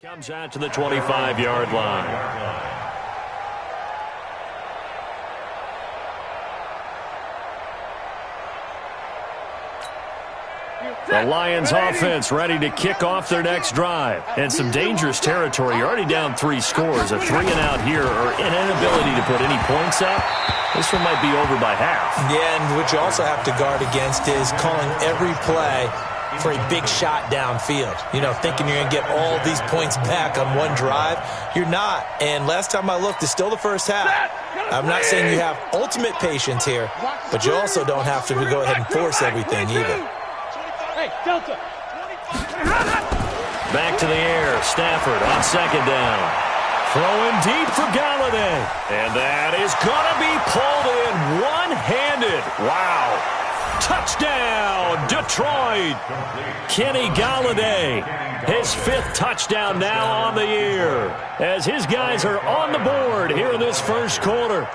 Comes out to the 25-yard line. The Lions offense ready to kick off their next drive. And some dangerous territory. You're already down 3 scores. A 3-and-out here or an inability to put any points up. This one might be over by half. Yeah, and what you also have to guard against is calling every play for a big shot downfield. You know, thinking you're going to get all these points back on one drive. You're not. And last time I looked, it's still the first half. I'm not saying you have ultimate patience here, but you also don't have to go ahead and force everything either. Hey, Delta. Back to the air. Stafford on second down. Throwing deep for Galladay. And that is going to be pulled in one-handed. Wow. Touchdown, Detroit. Kenny Galladay, his 5th touchdown now on the year, as his guys are on the board here in this first quarter.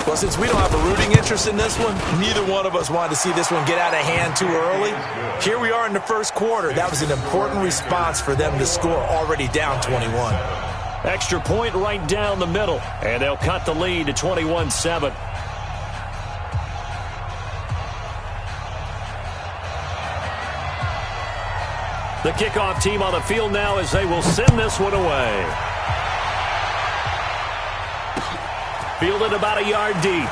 Well, since we don't have a rooting interest in this one, neither one of us wanted to see this one get out of hand too early. Here we are in the first quarter. That was an important response for them to score, already down 21. Extra point right down the middle, and they'll cut the lead to 21-7. The kickoff team on the field now as they will send this one away. Fielded about a yard deep.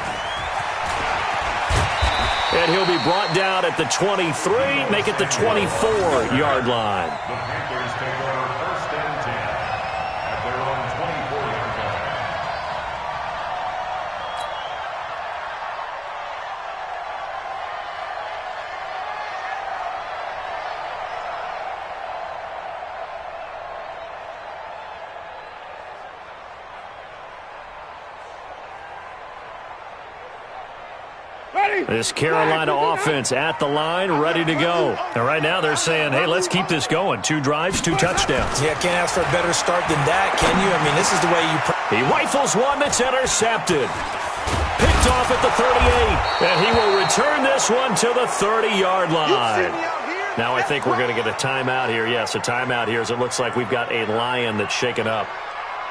And he'll be brought down at the 23, make it the 24-yard line. The Panthers take over 1st and 10 at their own 24-yard line. This Carolina offense at the line, ready to go. And right now they're saying, hey, let's keep this going. 2 drives, 2 touchdowns. Yeah, can't ask for a better start than that, can you? I mean, this is the way you... He rifles one that's intercepted. Picked off at the 38. And he will return this one to the 30-yard line. Now I think we're going to get a timeout here. Yes, a timeout here as it looks like we've got a Lion that's shaken up.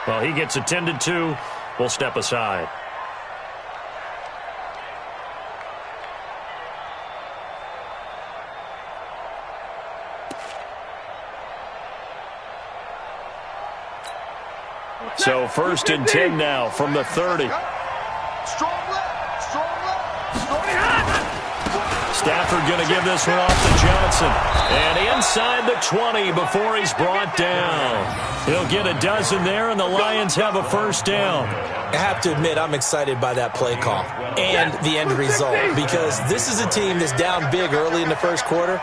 Well, he gets attended to. We'll step aside. So 1st and 10 now from the 30. Stafford going to give this one off to Johnson. And inside the 20 before he's brought down. He'll get a dozen there, and the Lions have a 1st down. I have to admit, I'm excited by that play call and the end result, because this is a team that's down big early in the first quarter.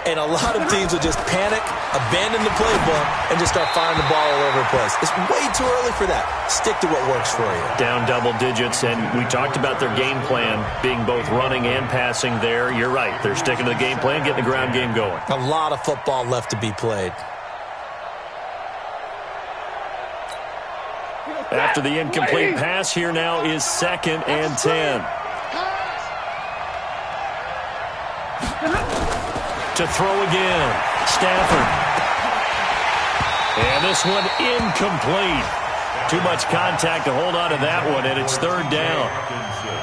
And a lot of teams will just panic, abandon the playbook, and just start firing the ball all over the place. It's way too early for that. Stick to what works for you. Down double digits, and we talked about their game plan being both running and passing there. You're right. They're sticking to the game plan, getting the ground game going. A lot of football left to be played. After the incomplete pass, here now is 2nd and 10. To throw again, Stafford. And this one incomplete. Too much contact to hold on to that one, and it's 3rd down.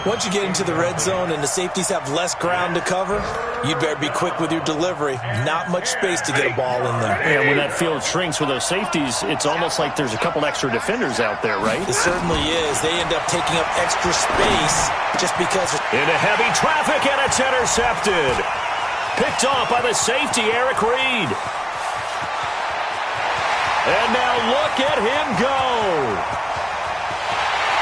Once you get into the red zone and the safeties have less ground to cover, you'd better be quick with your delivery. Not much space to get a ball in there. And when that field shrinks with those safeties, it's almost like there's a couple extra defenders out there, right? It certainly is. They end up taking up extra space just because... Into heavy traffic, and it's intercepted. Picked off by the safety, Eric Reed. And now look at him go.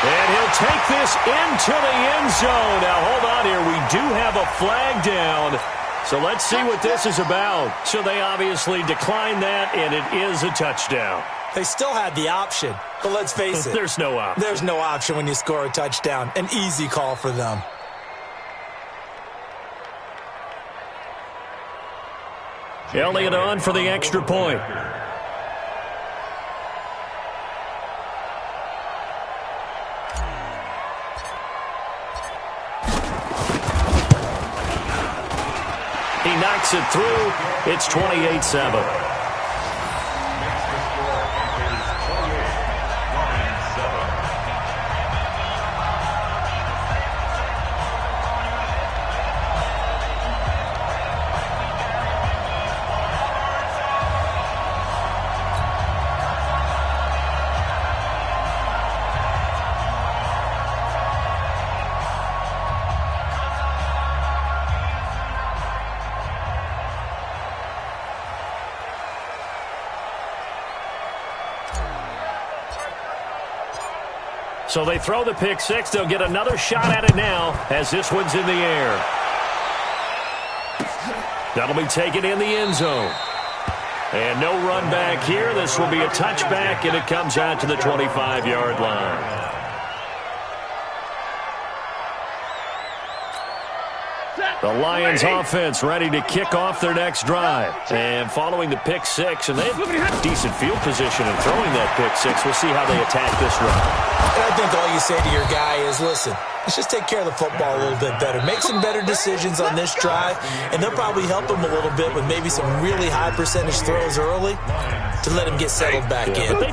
And he'll take this into the end zone. Now, hold on here. We do have a flag down. So let's see what this is about. So they obviously declined that, and it is a touchdown. They still had the option, but let's face it. There's no option. There's no option when you score a touchdown. An easy call for them. Elliott on for the extra point. He knocks it through. It's 28-7. So they throw the pick six. They'll get another shot at it now as this one's in the air. That'll be taken in the end zone. And no run back here. This will be a touchback, and it comes out to the 25-yard line. The Lions offense ready to kick off their next drive. And following the pick six, and they have decent field position in throwing that pick six. We'll see how they attack this run. And I think all you say to your guy is, listen, let's just take care of the football a little bit better. Make some better decisions on this drive, and they'll probably help him a little bit with maybe some really high percentage throws early to let him get settled back in. But they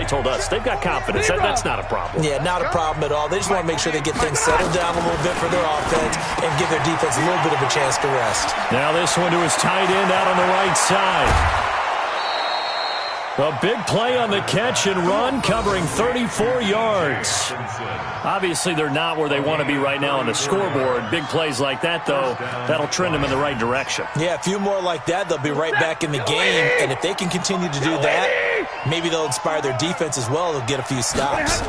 told us they've got confidence. That's not a problem. Yeah, not a problem at all. They just want to make sure they get things settled down a little bit for their offense and give their defense a little bit of a chance to rest. Now this one to his tight end out on the right side. A big play on the catch and run, covering 34 yards. Obviously, they're not where they want to be right now on the scoreboard. Big plays like that, though, that'll trend them in the right direction. Yeah, a few more like that, they'll be right back in the game. And if they can continue to do that, maybe they'll inspire their defense as well. They'll get a few stops.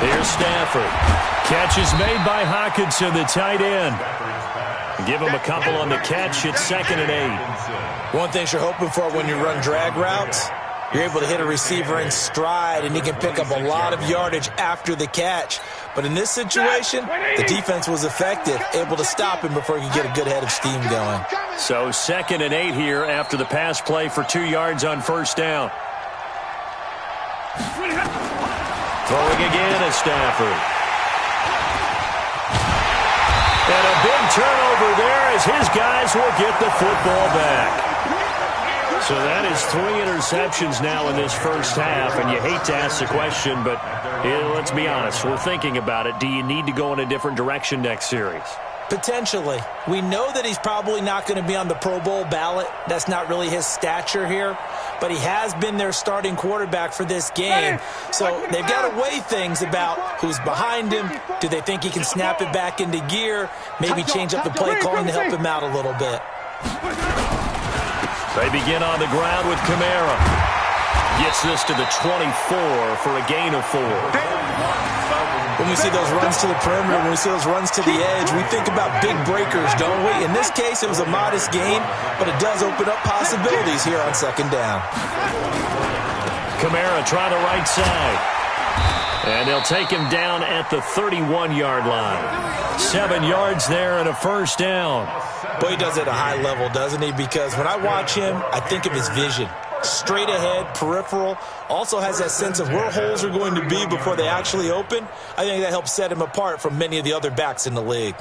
Here's Stafford. Catch is made by Hockenson, the tight end. Give him a couple on the catch. It's 2nd and 8. One thing you're hoping for when you run drag routes, you're able to hit a receiver in stride, and he can pick up a lot of yardage after the catch. But in this situation, the defense was effective, able to stop him before he could get a good head of steam going. So 2nd and 8 here after the pass play for 2 yards on first down. Throwing again is Stafford. And a big turnover there as his guys will get the football back. So that is 3 interceptions now in this first half, and you hate to ask the question, but let's be honest, we're thinking about it. Do you need to go in a different direction next series? Potentially. We know that he's probably not going to be on the Pro Bowl ballot. That's not really his stature here, but he has been their starting quarterback for this game. So they've got to weigh things about who's behind him. Do they think he can snap it back into gear? Maybe change up the play calling to help him out a little bit. They begin on the ground with Kamara. Gets this to the 24 for a gain of 4. When we see those runs to the perimeter, when we see those runs to the edge, we think about big breakers, don't we? In this case, it was a modest gain, but it does open up possibilities here on 2nd down. Kamara try the right side. And they'll take him down at the 31-yard line. 7 yards there and a first down. Boy, he does it at a high level, doesn't he? Because when I watch him, I think of his vision. Straight ahead, peripheral, also has that sense of where holes are going to be before they actually open. I think that helps set him apart from many of the other backs in the league.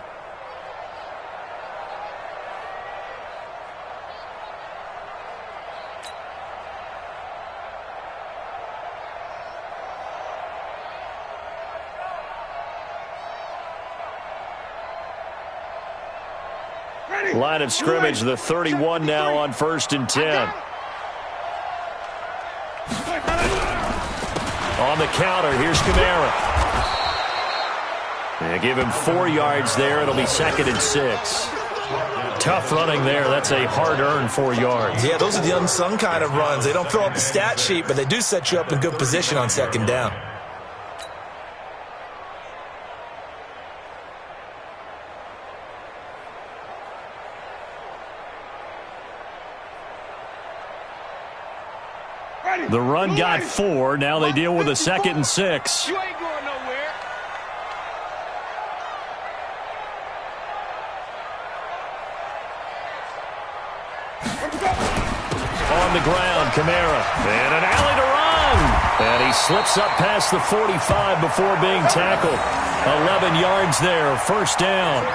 Line of scrimmage, the 31 now on 1st and 10. On the counter, here's Kamara. They give him 4 yards there. It'll be 2nd and 6. Tough running there. That's a hard-earned 4 yards. Yeah, those are the unsung kind of runs. They don't fill up the stat sheet, but they do set you up in good position on 2nd down. The run got 4. Now they deal with a 2nd and 6. You ain't going nowhere. On the ground, Kamara. And an alley to run. And he slips up past the 45 before being tackled. 11 yards there, first down.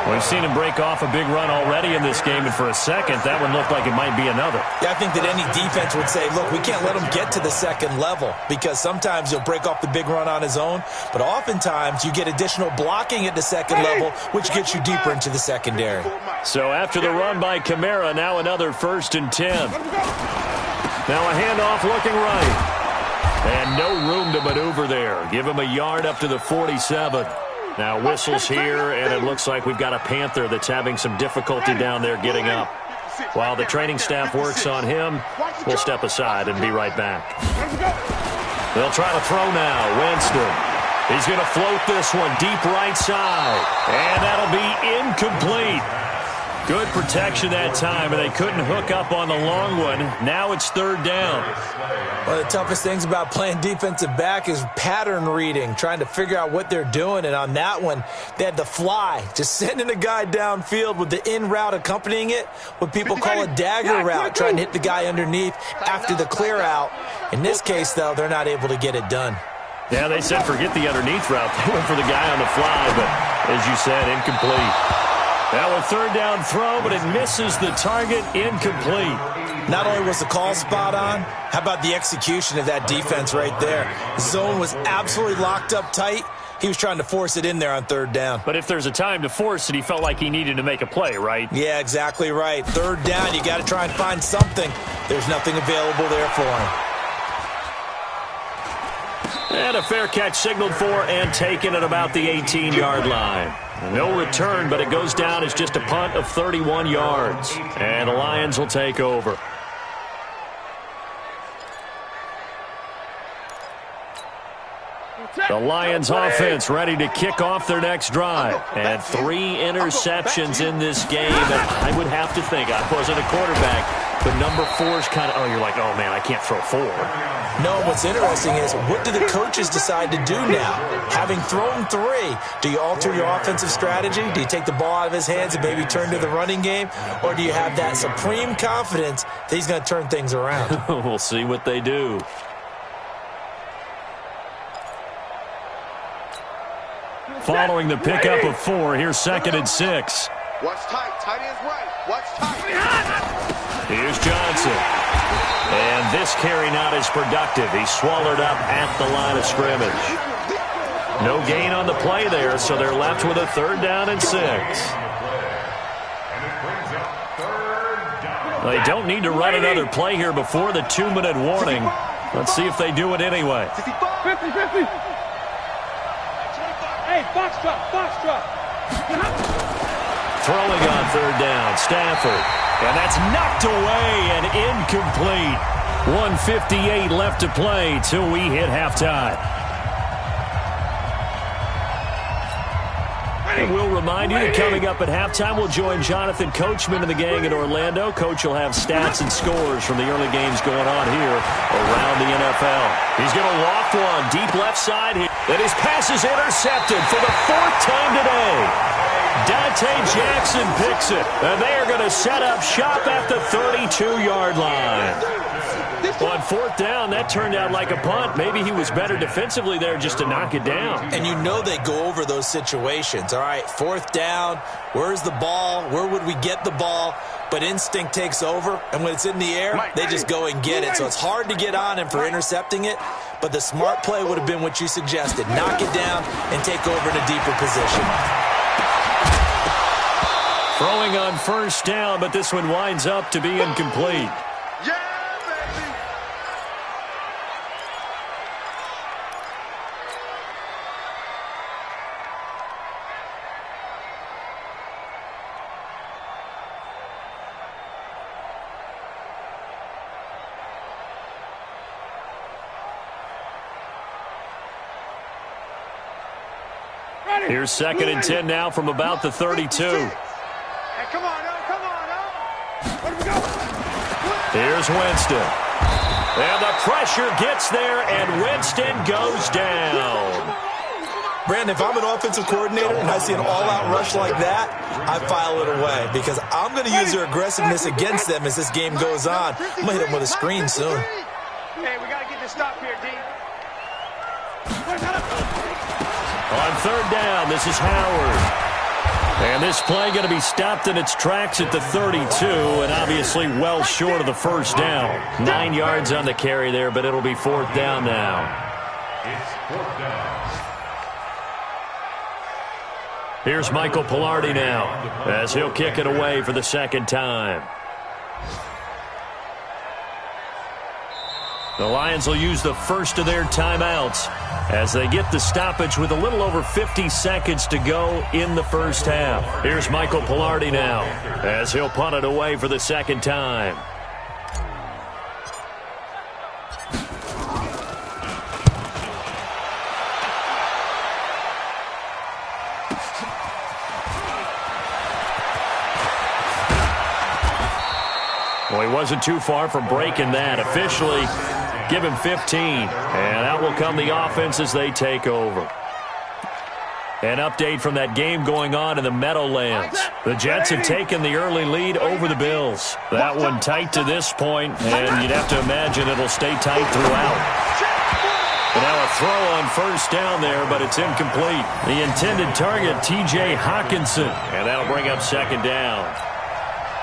We've seen him break off a big run already in this game, and for a second, that one looked like it might be another. Yeah, I think that any defense would say, look, we can't let him get to the 2nd level, because sometimes he'll break off the big run on his own, but oftentimes you get additional blocking at the 2nd level, which gets you deeper into the secondary. So after the run by Kamara, now another 1st and 10. Now a handoff looking right. And no room to maneuver there. Give him a yard up to the 47. Now whistles here, and it looks like we've got a Panther that's having some difficulty down there getting up. While the training staff works on him, we'll step aside and be right back. They'll try to throw now. Winston. He's going to float this one deep right side. And that'll be incomplete. Good protection that time, and they couldn't hook up on the long one. Now it's third down. One of the toughest things about playing defensive back is pattern reading, trying to figure out what they're doing. And on that one, they had the fly, just sending a guy downfield with the in route accompanying it, what people call a dagger route, trying to hit the guy underneath after the clear out. In this case, though, they're not able to get it done. Yeah, they said forget the underneath route. They went for the guy on the fly, but as you said, incomplete. That was third down throw, but it misses the target, incomplete. Not only was the call spot on, how about the execution of that defense right there? The zone was absolutely locked up tight. He was trying to force it in there on third down. But if there's a time to force it, he felt like he needed to make a play, right? Yeah, exactly right. Third down, you got to try and find something. There's nothing available there for him. And a fair catch signaled for and taken at about the 18-yard line. No return, but it goes down as just a punt of 31 yards. And the Lions will take over. The Lions offense ready to kick off their next drive. And 3 interceptions in this game. And I would have to think, I wasn't a quarterback, but number 4 is kind of, you're like, oh, man, I can't throw 4. No, what's interesting is what do the coaches decide to do now? Having thrown 3, do you alter your offensive strategy? Do you take the ball out of his hands and maybe turn to the running game? Or do you have that supreme confidence that he's going to turn things around? We'll see what they do. Following the pickup of 4, here's 2nd and 6. Watch tight. Tight ends right. Watch tight. Here's Johnson. And this carry not as productive. He's swallowed up at the line of scrimmage. No gain on the play there, so they're left with a 3rd down and 6. They don't need to run another play here before the 2-minute warning. Let's see if they do it anyway. 50-50. Hey, box drop. Throwing on 3rd down, Stafford. And that's knocked away and incomplete. 1:58 left to play till we hit halftime. And we'll remind you that coming up at halftime, we'll join Jonathan Coachman and the gang in Orlando. Coach will have stats and scores from the early games going on here around the NFL. He's going to loft one deep left side here. And his pass is intercepted for the 4th time today. Dante Jackson picks it, and they are going to set up shop at the 32-yard line. On 4th down, that turned out like a punt. Maybe he was better defensively there just to knock it down. And you know they go over those situations. All right, 4th down, where's the ball? Where would we get the ball? But instinct takes over, and when it's in the air, they just go and get it. So it's hard to get on him for intercepting it, but the smart play would have been what you suggested. Knock it down and take over in a deeper position. Throwing on 1st down, but this one winds up to be incomplete. Here's 2nd and 10 now from about the 32. Hey, come on. Where do we go? Here's Winston. And the pressure gets there, and Winston goes down. Brandon, if I'm an offensive coordinator and I see an all-out rush like that, I file it away because I'm going to use their aggressiveness against them as this game goes on. I'm going to hit them with a screen soon. Hey, we got to get this stop here, D. On 3rd down, this is Howard. And this play going to be stopped in its tracks at the 32, and obviously well short of the 1st down. 9 yards on the carry there, but it'll be 4th down now. It's 4th down. Here's Michael Pilardi now, as he'll kick it away for the 2nd time. The Lions will use the first of their timeouts as they get the stoppage with a little over 50 seconds to go in the 1st half. Here's Michael Pilardi now as he'll punt it away for the 2nd time. Well, he wasn't too far from breaking that. Officially, give him 15. And out will come the offense as they take over. An update from that game going on in the Meadowlands. The Jets have taken the early lead over the Bills. That one tight to this point, and you'd have to imagine it'll stay tight throughout. And now a throw on first down there, but it's incomplete. The intended target, T.J. Hawkinson, and that'll bring up second down.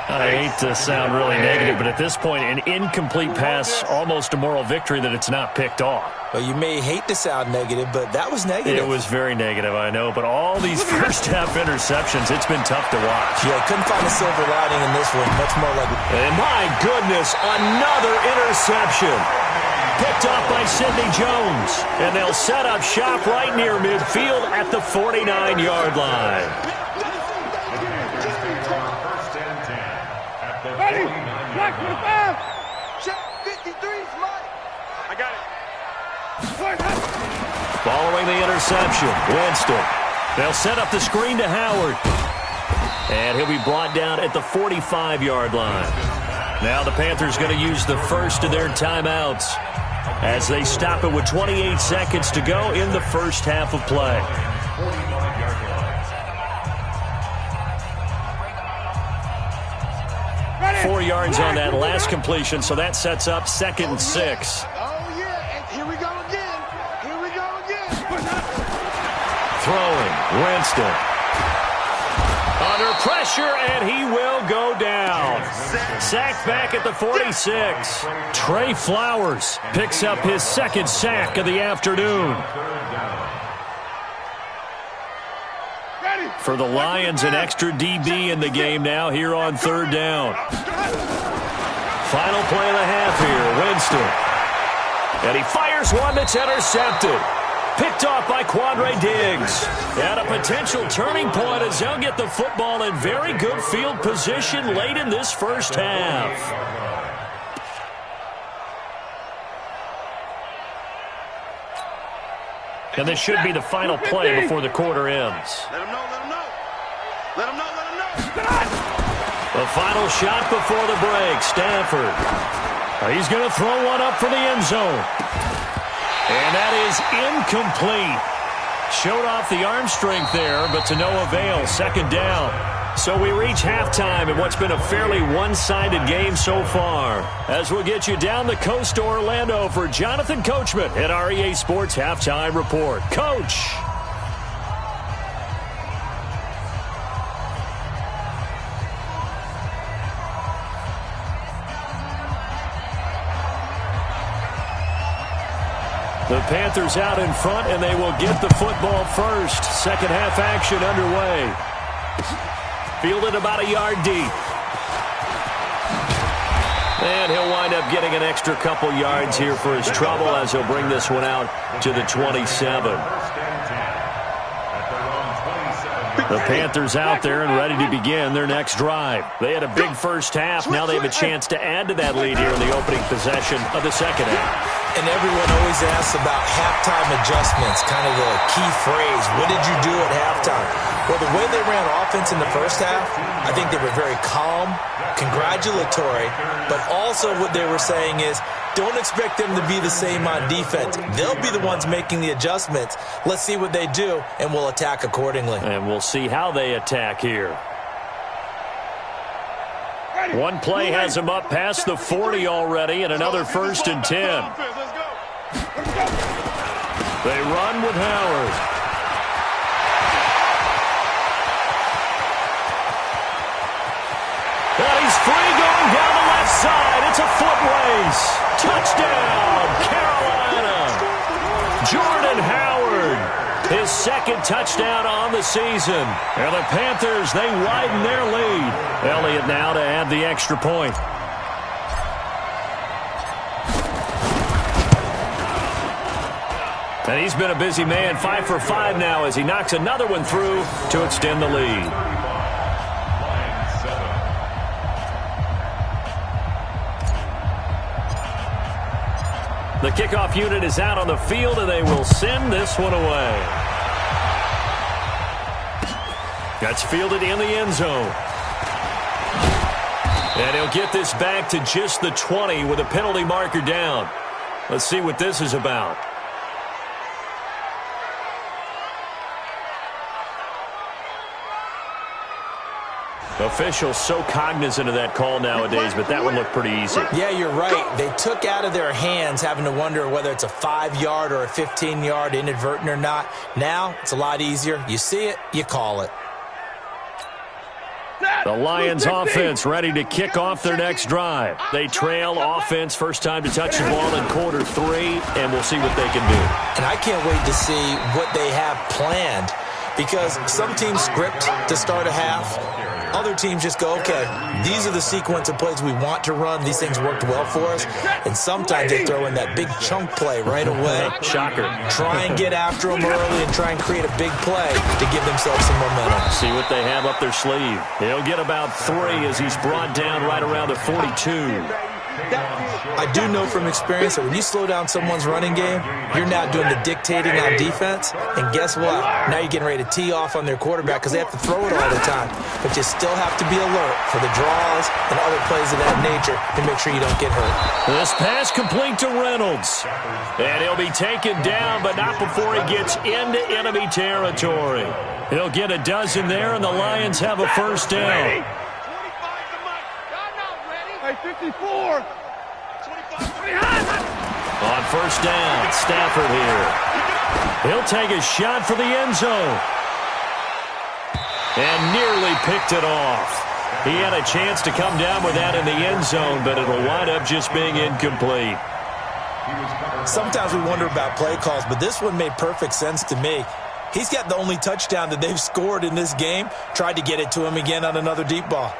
I hate to sound really negative, but at this point, an incomplete pass, almost a moral victory that it's not picked off. Well, you may hate to sound negative, but that was negative. It was very negative, I know, but all these first-half interceptions, it's been tough to watch. Yeah, couldn't find a silver lining in this one. Much more like... And my goodness, another interception. Picked off by Sidney Jones. And they'll set up shop right near midfield at the 49-yard line. Ready? Black with 5. Check 53's Mike. I got it. Following the interception, Winston. They'll set up the screen to Howard. And he'll be brought down at the 45-yard line. Now the Panthers going to use the first of their timeouts as they stop it with 28 seconds to go in the first half of play. 4 yards on that last completion, so that sets up 2nd and 6. Oh, yeah, and here we go again. Here we go again. Throwing, Winston. Under pressure, and he will go down. Sacked back at the 46. Trey Flowers picks up his 2nd sack of the afternoon. For the Lions, an extra DB in the game now here on 3rd down. Final play of the half here, Winston. And he fires one that's intercepted. Picked off by Quandre Diggs. At a potential turning point as they'll get the football in very good field position late in this first half. And this should be the final play before the quarter ends. Let him know, let him know. Let him know, let him know. The final shot before the break, Stafford. He's going to throw one up for the end zone. And that is incomplete. Showed off the arm strength there, but to no avail. 2nd down. So we reach halftime in what's been a fairly one-sided game so far. As we'll get you down the coast to Orlando for Jonathan Coachman at our EA Sports Halftime Report. Coach. The Panthers out in front, and they will get the football first. 2nd half action underway. Fielded about a yard deep. And he'll wind up getting an extra couple yards here for his trouble as he'll bring this one out to the 27. The Panthers out there and ready to begin their next drive. They had a big first half. Now they have a chance to add to that lead here in the opening possession of the 2nd half. And everyone always asks about halftime adjustments, kind of the key phrase. What did you do at halftime? Well, the way they ran offense in the first half, I think they were very calm, congratulatory, but also what they were saying is, don't expect them to be the same on defense. They'll be the ones making the adjustments. Let's see what they do, and we'll attack accordingly. And we'll see how they attack here. One play has them up past the 40 already, and another 1st and 10. They run with Howard. And he's free going down the left side. It's a foot race. Touchdown, Carolina. Jordan Howard, his 2nd touchdown on the season. And the Panthers, they widen their lead. Elliott now to add the extra point. And he's been a busy man, 5 for 5 now as he knocks another one through to extend the lead. The kickoff unit is out on the field, and they will send this one away. That's fielded in the end zone. And he'll get this back to just the 20 with a penalty marker down. Let's see what this is about. Officials so cognizant of that call nowadays, but that one looked pretty easy. Yeah, you're right. They took out of their hands having to wonder whether it's a 5-yard or a 15-yard inadvertent or not. Now, it's a lot easier. You see it, you call it. The Lions offense ready to kick off their next drive. They trail offense, first time to touch the ball in quarter 3, and we'll see what they can do. And I can't wait to see what they have planned, because some teams script to start a half. Other teams just go, okay, these are the sequence of plays we want to run. These things worked well for us. And sometimes they throw in that big chunk play right away. Shocker. Try and get after them early and try and create a big play to give themselves some momentum. See what they have up their sleeve. He'll get about 3 as he's brought down right around the 42. I do know from experience that when you slow down someone's running game, you're now doing the dictating on defense. And guess what? Now you're getting ready to tee off on their quarterback because they have to throw it all the time. But you still have to be alert for the draws and other plays of that nature to make sure you don't get hurt. This pass complete to Reynolds. And he'll be taken down, but not before he gets into enemy territory. He'll get a dozen there, and the Lions have a first down. Hey, 54. On first down, Stafford here. He'll take a shot for the end zone. And nearly picked it off. He had a chance to come down with that in the end zone, but it'll wind up just being incomplete. Sometimes we wonder about play calls, but this one made perfect sense to me. He's got the only touchdown that they've scored in this game. Tried to get it to him again on another deep ball.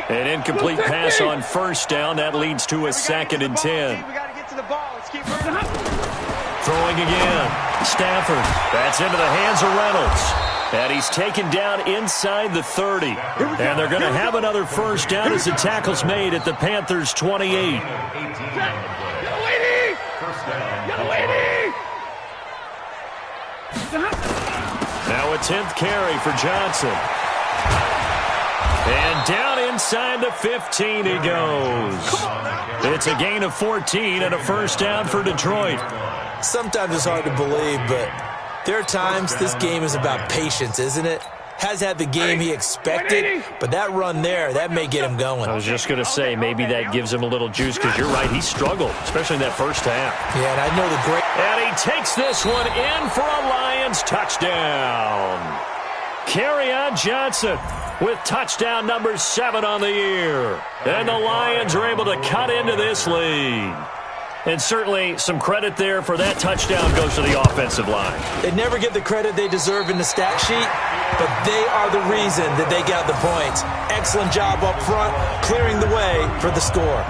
An incomplete pass on first down. That leads to a 2nd and 10. We got to get to the ball. Let's keep moving. Throwing again. Stafford. That's into the hands of Reynolds. And he's taken down inside the 30. And they're going to have another first down as the tackle's made at the Panthers' 28. Now a 10th carry for Johnson. And down inside the 15 he goes. It's a gain of 14 and a first down for Detroit. Sometimes it's hard to believe, but there are times this game is about patience, isn't it? Has had the game he expected, but that run there, that may get him going. I was just going to say, maybe that gives him a little juice, because you're right, he struggled, especially in that first half. Yeah, and I know the great... And he takes this one in for a Lions touchdown. Kerryon Johnson with touchdown number 7 on the year. And the Lions are able to cut into this lead. And certainly some credit there for that touchdown goes to the offensive line. They never get the credit they deserve in the stat sheet, but they are the reason that they got the points. Excellent job up front, clearing the way for the score.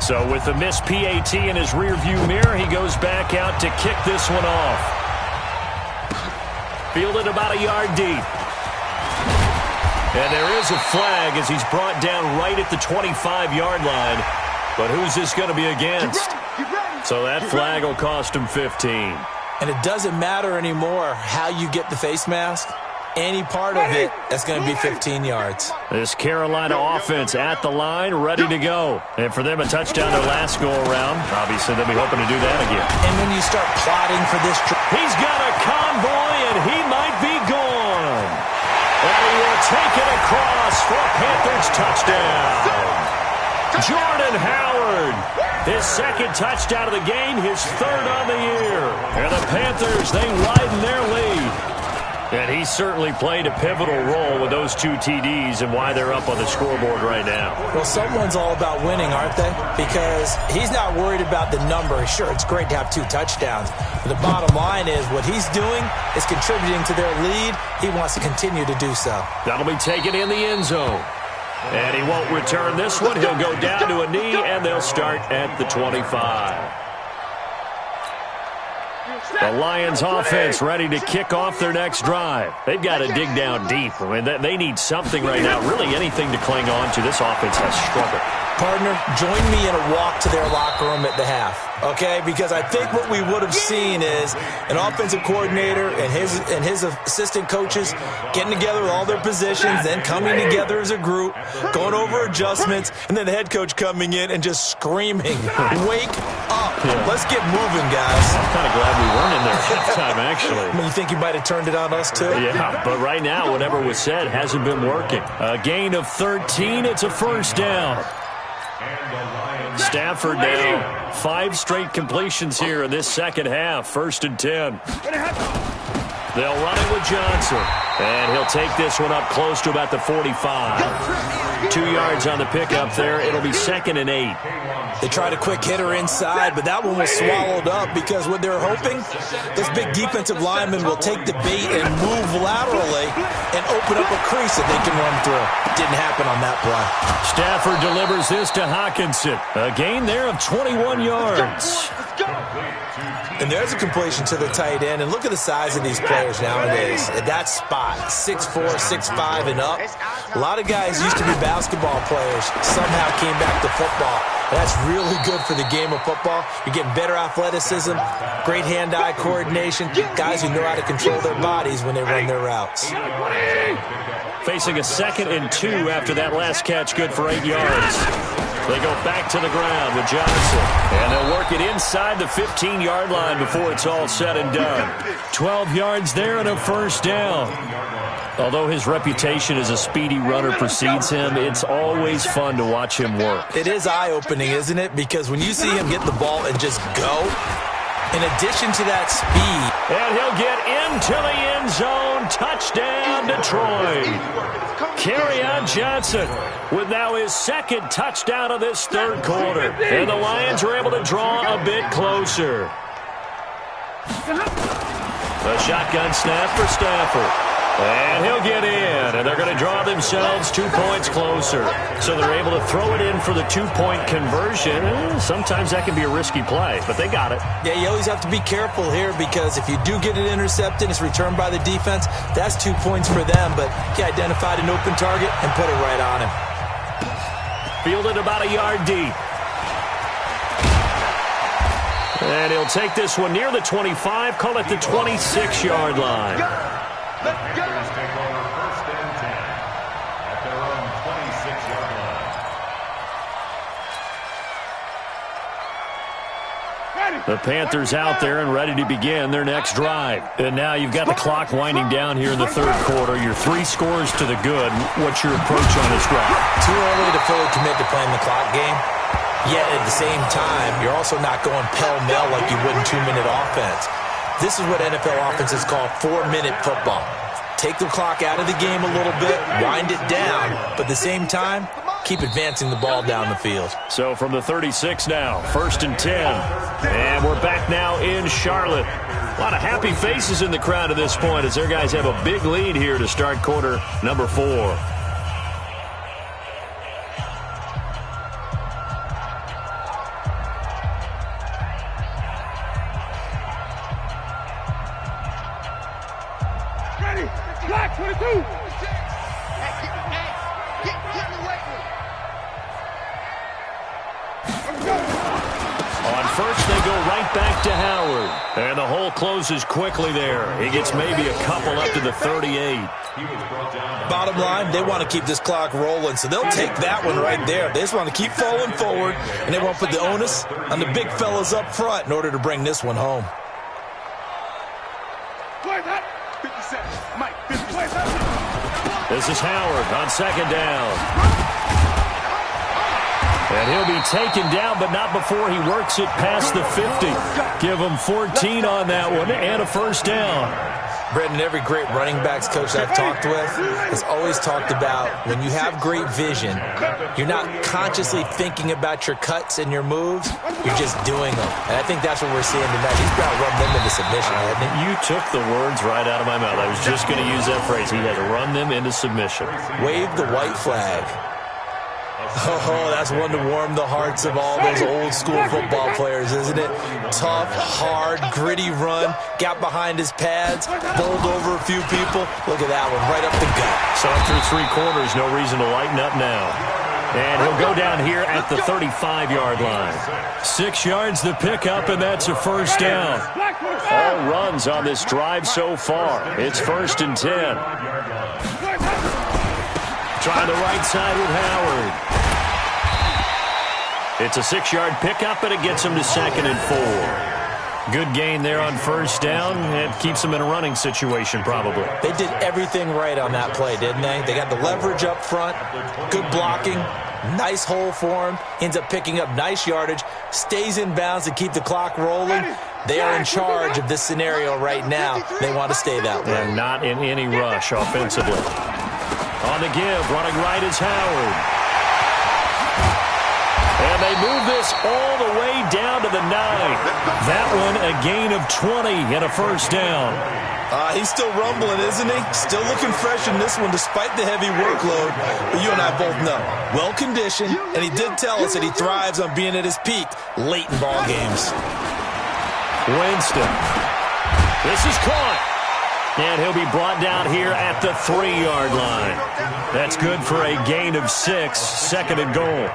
So with the missed PAT in his rearview mirror, he goes back out to kick this one off. Fielded about a yard deep. And there is a flag as he's brought down right at the 25-yard line. But who's this going to be against? So that flag will cost him 15. And it doesn't matter anymore how you get the face mask. Any part of it, that's going to be 15 yards. This Carolina offense at the line, ready to go. And for them, a touchdown their last go-around. Obviously, they'll be hoping to do that again. And when you start plotting for this... He's got a convoy, and he might be gone. And he will take it across for a Panthers touchdown. Jordan Howard, his 2nd touchdown of the game, his 3rd on the year. And the Panthers, they widen their lead. And he certainly played a pivotal role with those 2 TDs and why they're up on the scoreboard right now. Well, someone's all about winning, aren't they? Because he's not worried about the number. Sure, it's great to have 2 touchdowns. But the bottom line is what he's doing is contributing to their lead. He wants to continue to do so. That'll be taken in the end zone. And he won't return this one. He'll go down to a knee, and they'll start at the 25. The Lions offense ready to kick off their next drive. They've got to dig down deep. I mean, they need something right now, really anything to cling on to. This offense has struggled. Partner, join me in a walk to their locker room at the half, okay? Because I think what we would have seen is an offensive coordinator and his assistant coaches getting together with all their positions, then coming together as a group, going over adjustments, and then the head coach coming in and just screaming, "Wake up. Let's get moving, guys." I'm kind of glad we weren't in there at halftime, actually. I mean, you think you might have turned it on us, too? Yeah, but right now, whatever was said hasn't been working. A gain of 13. It's a first down. Stafford now 5 straight completions here in this second half. 1st and 10. They'll run it with Johnson. And he'll take this one up close to about the 45. 2 yards on the pickup there. It'll be 2nd and 8. They tried a quick hitter inside, but that one was swallowed up because what they're hoping, this big defensive lineman will take the bait and move laterally and open up a crease that they can run through. Didn't happen on that play. Stafford delivers this to Hockenson. A gain there of 21 yards. And there's a completion to the tight end. And look at the size of these players nowadays. At that spot, 6'4", 6'5", and up. A lot of guys used to be basketball players, somehow came back to football. And that's really good for the game of football. You're getting better athleticism, great hand-eye coordination, guys who know how to control their bodies when they run their routes. Facing a 2nd and 2 after that last catch, good for 8 yards. They go back to the ground with Johnson. And they'll work it inside the 15-yard line before it's all said and done. 12 yards there and a first down. Although his reputation as a speedy runner precedes him, it's always fun to watch him work. It is eye-opening, isn't it? Because when you see him get the ball and just go, in addition to that speed. And he'll get into the end zone. Touchdown, Detroit. Kerryon Johnson with now his 2nd touchdown of this 3rd quarter. And the Lions are able to draw a bit closer. A shotgun snap for Stafford. And he'll get in, and they're going to draw themselves 2 points closer. So they're able to throw it in for the 2-point conversion. Sometimes that can be a risky play, but they got it. Yeah, you always have to be careful here because if you do get it intercepted, it's returned by the defense, that's 2 points for them. But he identified an open target and put it right on him. Fielded about a yard deep. And he'll take this one near the 25, call it the 26-yard line. Take over 1st and 10 at their own 26-yard line. The Panthers out there and ready to begin their next drive. And now you've got the clock winding down here in the 3rd quarter. You're 3 scores to the good. What's your approach on this drive? Too early to fully commit to playing the clock game. Yet at the same time, you're also not going pell-mell like you would in 2-minute offense. This is what NFL offenses call 4-minute football. Take the clock out of the game a little bit, wind it down, but at the same time, keep advancing the ball down the field. So from the 36 now, 1st and 10. And we're back now in Charlotte. A lot of happy faces in the crowd at this point as their guys have a big lead here to start quarter number 4. Black 22. On first, they go right back to Howard. And the hole closes quickly there. He gets maybe a couple up to the 38. Bottom line, they want to keep this clock rolling, so they'll take that one right there. They just want to keep falling forward, and they won't put the onus on the big fellas up front in order to bring this one home. This is Howard on 2nd down. And he'll be taken down, but not before he works it past the 50. Give him 14 on that one and a first down. Brendan, every great running backs coach I've talked with has always talked about when you have great vision, you're not consciously thinking about your cuts and your moves, you're just doing them. And I think that's what we're seeing tonight. He's about to run them into submission, hasn't he? You took the words right out of my mouth. I was just going to use that phrase. He has run them into submission. Wave the white flag. Oh, that's one to warm the hearts of all those old school football players, isn't it? Tough, hard, gritty run, got behind his pads, bowled over a few people. Look at that one, right up the gut. So through three quarters, no reason to lighten up now. And he'll go down here at the 35-yard line. 6 yards the pickup, and that's a first down. All runs on this drive so far. It's 1st and 10. Trying the right side with Howard. It's a 6-yard pickup, and it gets him to 2nd and 4. Good gain there on first down. It keeps him in a running situation, probably. They did everything right on that play, didn't they? They got the leverage up front, good blocking, nice hole for him, ends up picking up nice yardage, stays in bounds to keep the clock rolling. They are in charge of this scenario right now. They want to stay that way. And not in any rush offensively. On the give, running right is Howard. And they move this all the way down to the 9. That one a gain of 20 and a first down. He's still rumbling, isn't he? Still looking fresh in this one despite the heavy workload. But you and I both know, well-conditioned, and he did tell us that he thrives on being at his peak late in ball games. Winston. This is caught. And he'll be brought down here at the 3-yard line. That's good for a gain of 6, 2nd and goal.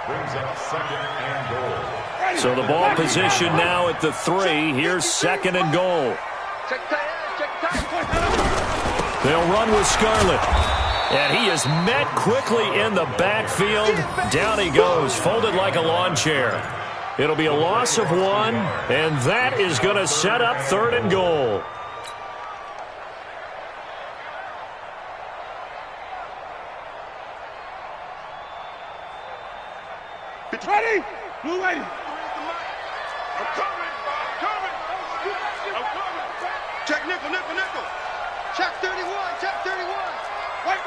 Brings up 2nd and goal. So the ball position now at the 3. Here's 2nd and goal. They'll run with Scarlett. And he is met quickly in the backfield. Down he goes, folded like a lawn chair. It'll be a loss of 1, and that is going to set up 3rd and goal. Ready? Blue lady. I'm coming. Check nickel. Check 31. Wait.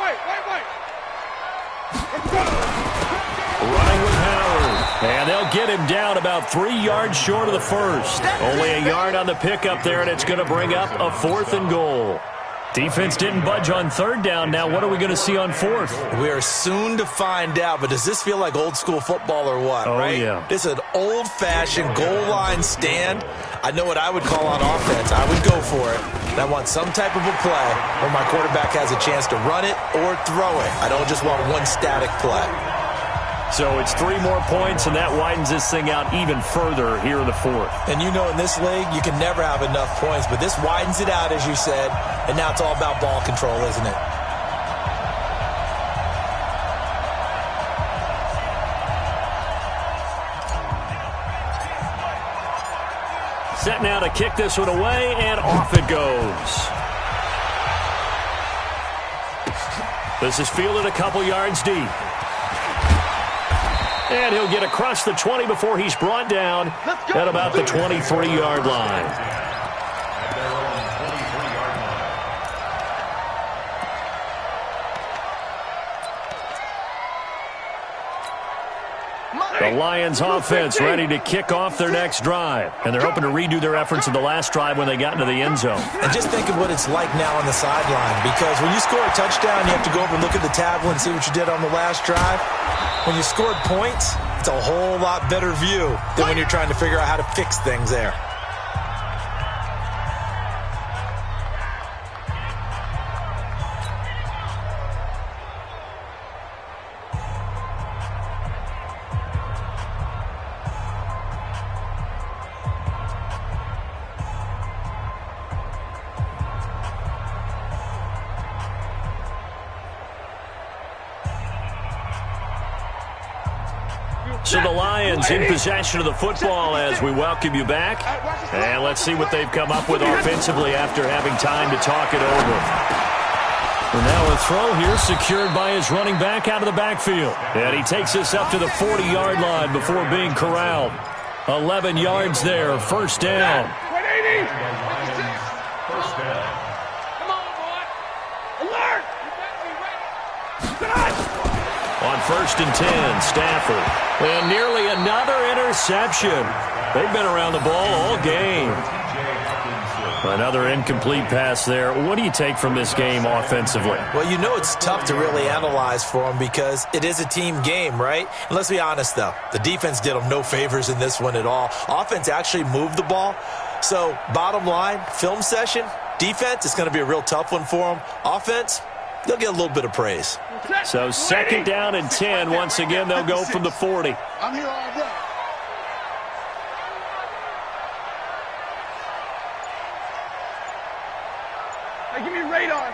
Running with Howard. And they'll get him down about 3 yards short of the first. Only a yard on the pickup there, and it's going to bring up a 4th and goal. Defense didn't budge on 3rd down. Now what are we going to see on 4th? We are soon to find out, but does this feel like old school football or what, right? Yeah. This is an old-fashioned goal line stand. I know what I would call on offense. I would go for it. And I want some type of a play where my quarterback has a chance to run it or throw it. I don't just want one static play. So it's 3 more points, and that widens this thing out even further here in the 4th. And you know in this league, you can never have enough points, but this widens it out, as you said, and now it's all about ball control, isn't it? Set now to kick this one away, and off it goes. This is fielded a couple yards deep. And he'll get across the 20 before he's brought down at about the 23-yard line. At their own 23-yard line. The Lions offense ready to kick off their next drive. And they're hoping to redo their efforts in the last drive when they got into the end zone. And just think of what it's like now on the sideline, because when you score a touchdown, you have to go over and look at the tablet and see what you did on the last drive. When you scored points, it's a whole lot better view than when you're trying to figure out how to fix things there. So the Lions in possession of the football as we welcome you back. And let's see what they've come up with offensively after having time to talk it over. And now a throw here secured by his running back out of the backfield. And he takes us up to the 40-yard line before being corralled. 11 yards there, first down. First down. Come on, boy. Alert! You better be ready. On 1st and 10, Stafford. And nearly another interception. They've been around the ball all game. Another incomplete pass there. What do you take from this game offensively? Well, you know it's tough to really analyze for them because it is a team game, right? And let's be honest, though. The defense did them no favors in this one at all. Offense actually moved the ball. So, bottom line, film session, defense, it's going to be a real tough one for them. Offense, they'll get a little bit of praise. So, second down and 10. Once again, they'll go from the 40. I'm here all day. Hey, give me radar.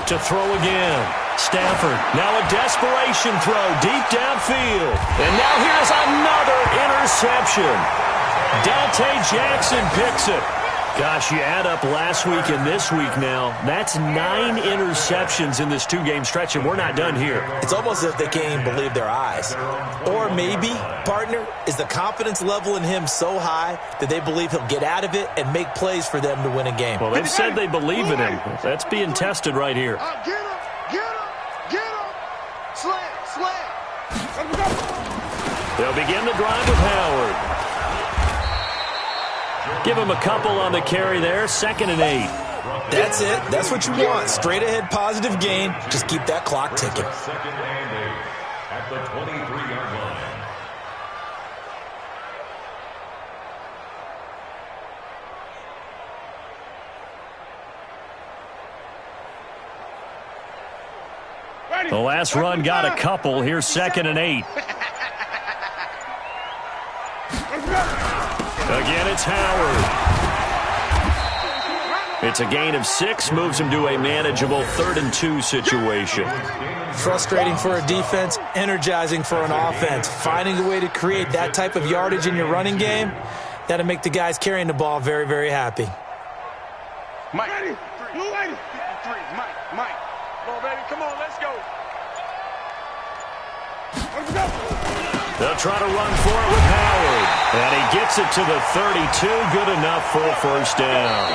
To throw again. Stafford, now a desperation throw deep downfield. And now here's another interception. Dante Jackson picks it. Gosh, you add up last week and this week now, that's 9 interceptions in this 2-game stretch, and we're not done here. It's almost as if they can't even believe their eyes. Or maybe, partner, is the confidence level in him so high that they believe he'll get out of it and make plays for them to win a game. Well, they've said they believe in him. That's being tested right here. Get him, get him, get him. Slam, slam. They'll begin the drive with Howard. Give him a couple on the carry there. 2nd and 8. That's it. That's what you want. Straight ahead, positive gain. Just keep that clock ticking. 2nd and 8 at the 23-yard line. The last run got a couple. Here's 2nd and 8. Again, it's Howard. It's a gain of 6, moves him to a manageable 3rd and 2 situation. Frustrating for a defense, energizing for an offense. Finding a way to create that type of yardage in your running game, that'll make the guys carrying the ball very, very happy. Mike, 53, Mike. Come on, baby, come on, let's go. Let's go. They'll try to run for it with Howard. And he gets it to the 32. Good enough for a first down.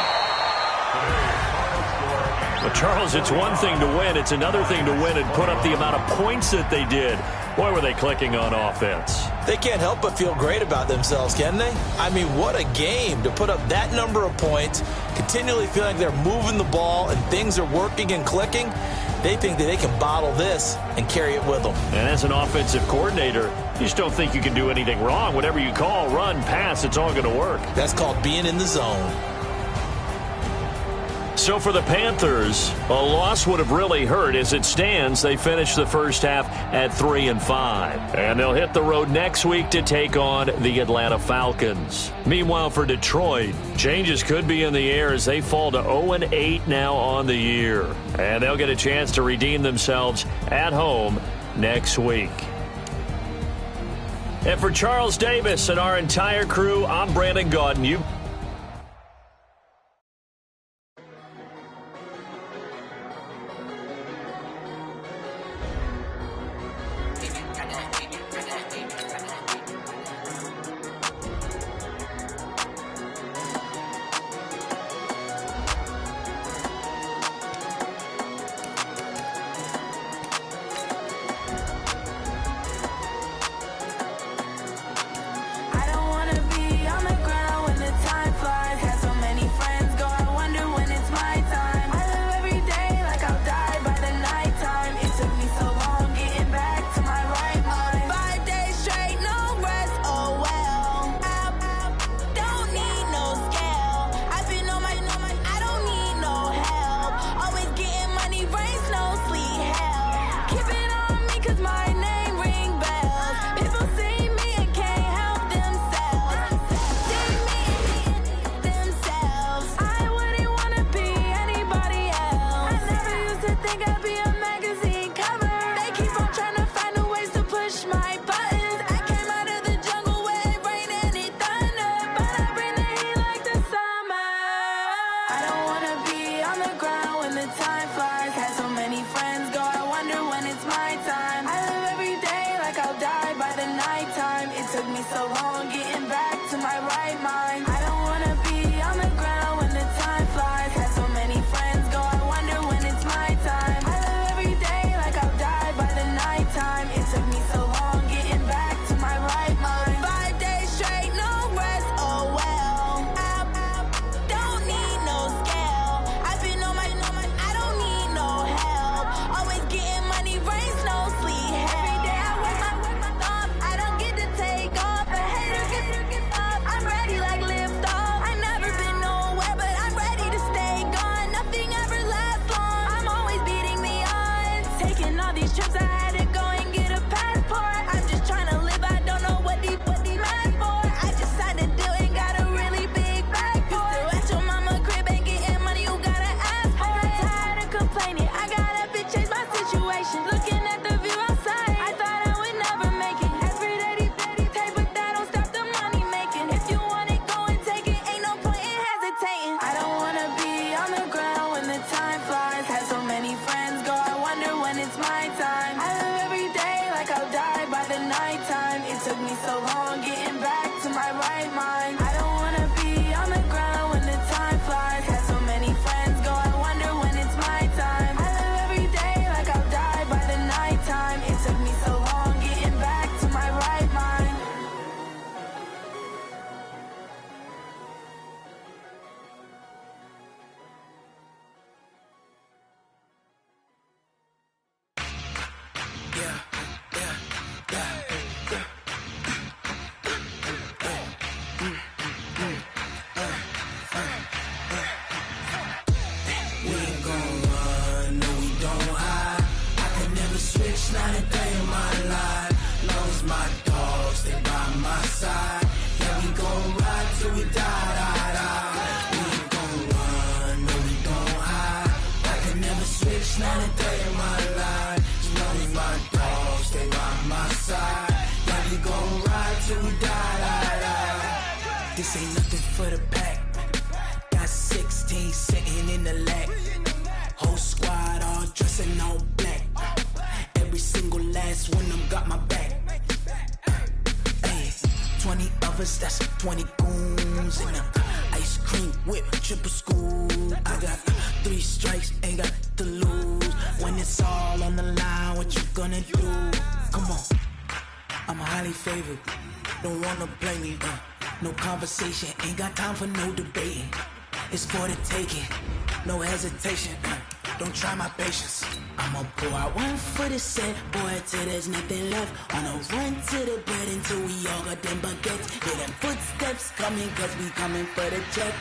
Well, Charles, it's one thing to win. It's another thing to win and put up the amount of points that they did. Boy, were they clicking on offense. They can't help but feel great about themselves, can they? I mean, what a game to put up that number of points, continually feeling they're moving the ball and things are working and clicking. They think that they can bottle this and carry it with them. And as an offensive coordinator, you just don't think you can do anything wrong. Whatever you call, run, pass, it's all going to work. That's called being in the zone. So for the Panthers, a loss would have really hurt. As it stands, they finished the first half at 3-5. And they'll hit the road next week to take on the Atlanta Falcons. Meanwhile, for Detroit, changes could be in the air as they fall to 0-8 now on the year. And they'll get a chance to redeem themselves at home next week. And for Charles Davis and our entire crew, I'm Brandon Gaudin. Yeah, yeah, yeah, yeah. We ain't gon' run, no we don't hide. I can never switch, not a day in my life. Long as my dogs, they by my side. Yeah, we gon' ride till we die, die, die. We ain't gon' run, no we don't hide. I can never switch, not a day in my life. As long as my dogs, they by my side. Yeah, we gon' ride till we die, die, die. This ain't nothing for the pack. Got 16 sitting in the lag. Whole squad all dressing all black. Every single last one of them got my back. Ay, 20 of us, that's 20 goons in them. Ice cream whip, triple scoop. I got 3 strikes, ain't got to lose. When it's all on the line, what you gonna do? Come on, I'm highly favored. Don't wanna play me, no conversation, ain't got time for no debating. It's for the taking, no hesitation. Don't try my patience. I'ma pour out one for the set, boy, till there's nothing left. On a run to the bread until we all got them baguettes. Hear them footsteps coming, cause we coming for the check.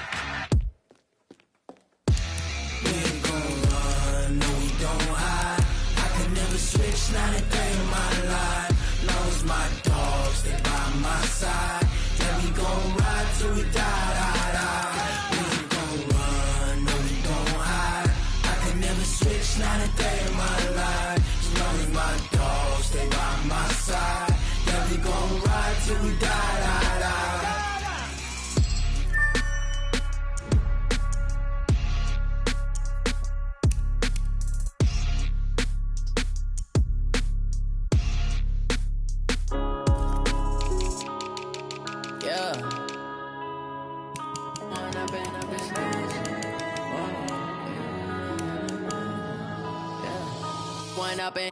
We ain't gon' run, no we don't hide. I can never switch, not a day in my life. Long as my dogs, they by my side. Yeah, we gon' ride till we die, die, die. We ain't gon' run, no we don't hide. I can never switch, not a day in my life. As long as my dogs, they by my side. Yeah, we gon' ride till we die, die, die.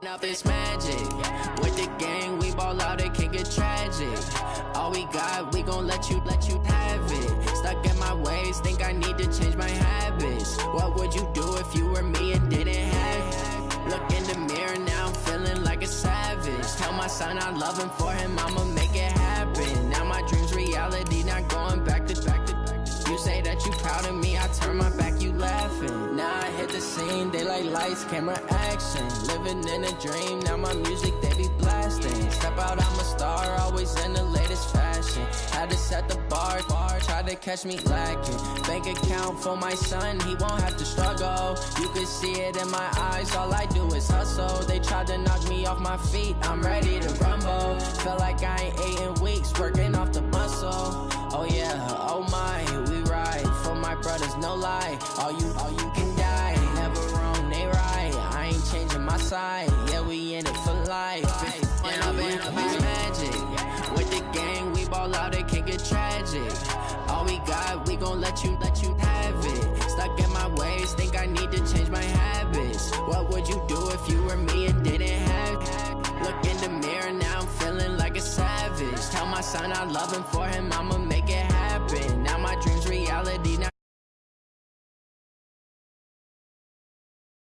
Up it's magic. With the gang, we ball out, it can get tragic. All we got, we gon' let you have it. Stuck in my ways, think I need to change my habits. What would you do if you were me and didn't have it? Look in the mirror, now I'm feeling like a savage. Tell my son I love him, for him I'ma make it happen. Now my dream's reality, not going back to back. You say that you proud of me, I turn my back, you laughing. Now I hit the scene, daylight lights, camera action. Living in a dream, now my music, they be blasting. Step out, I'm a star, always in the latest fashion. Had to set the bar, try to catch me lacking. Bank account for my son, he won't have to struggle. You can see it in my eyes, all I do is hustle. They tried to knock me off my feet, I'm ready to rumble. Felt like I ain't ate in weeks, working off the muscle. Oh yeah, oh my, we ride for my brothers, no lie. All you can die, never wrong, they right. I ain't changing my side, yeah, we in it for life. And I've been up is magic. With the gang, we ball out, it can get tragic. All we got, we gon' let you have it. Stuck in my ways, think I need to change my habits. What would you do if you were me and didn't have it? Look in the mirror, now I'm feeling like a savage. Tell my son I love him, for him I'ma make it happen. Now my dream's reality, not